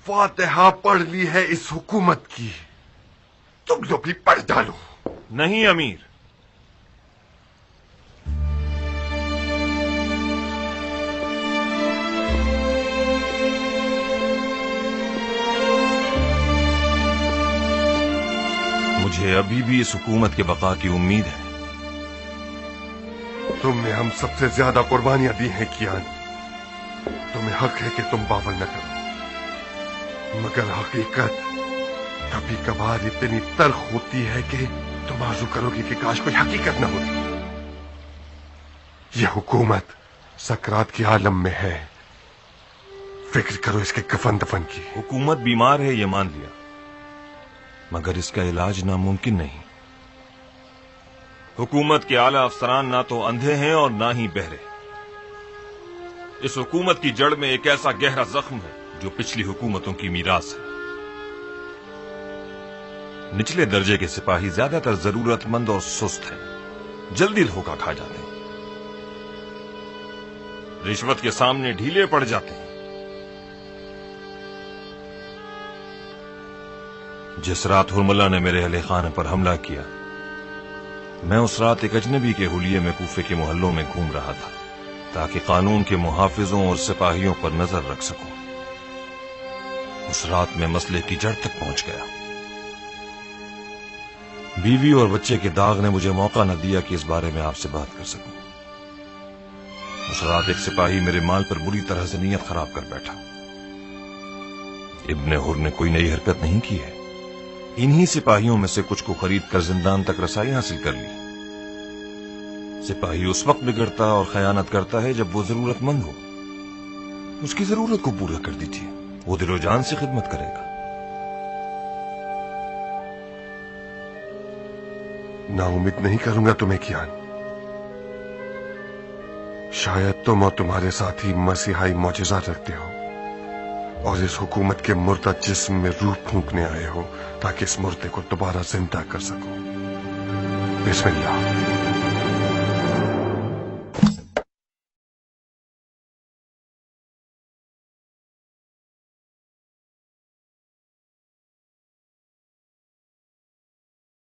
फातिहा पढ़ ली है इस हुकूमत की, तुम लोग भी पढ़ डालो। नहीं अमीर, मुझे अभी भी इस हुकूमत के बका की उम्मीद है। तुमने हम सबसे ज्यादा कुर्बानियां दी हैं कियान। तुम्हें हक है कि तुम बावल न करो, मगर हकीकत कभी कभार इतनी तल्ख होती है कि तुम आरज़ू करोगे कि काश कोई हकीकत न होती। ये हुकूमत सकरात की आलम में है। फिक्र करो इसके कफन दफन की। हुकूमत बीमार है ये मान लिया, मगर इसका इलाज नामुमकिन नहीं। हुकूमत के आला अफसरान ना तो अंधे हैं और ना ही बहरे। इस हुकूमत की जड़ में एक ऐसा गहरा जख्म है जो पिछली हुकूमतों की मीरास है। निचले दर्जे के सिपाही ज्यादातर जरूरतमंद और सुस्त हैं, जल्दी धोखा खा जाते हैं, रिश्वत के सामने ढीले पड़ जाते हैं। जिस रात हुरमुल्ला ने मेरे अहले खाने पर हमला किया, मैं उस रात एक अजनबी के हुलिये में कूफे के मोहल्लों में घूम रहा था ताकि कानून के मुहाफिजों और सिपाहियों पर नजर रख सकूं। उस रात में मसले की जड़ तक पहुंच गया। बीवी और बच्चे के दाग ने मुझे मौका न दिया कि इस बारे में आपसे बात कर सकूं। उस रात एक सिपाही मेरे माल पर बुरी तरह से नीयत खराब कर बैठा। इब्ने हुर ने कोई नई हरकत नहीं की है। इन्हीं सिपाहियों में से कुछ को खरीद कर जिंदान तक रसाई हासिल कर ली। सिपाही उस वक्त बिगड़ता और खयानत करता है जब वो जरूरतमंद हो। उसकी जरूरत को पूरा कर दीजिए, वो दिलो जान से खिदमत करेगा। नाउम्मीद नहीं करूंगा तुम्हें कियान। शायद तुम और तुम्हारे साथी मसीहाई मौजज़ा रखते हो और इस हुकूमत के मुर्दा जिस्म में रूह फूंकने आए हो ताकि इस मुर्दे को दोबारा जिंदा कर सको। बिस्मिल्लाह।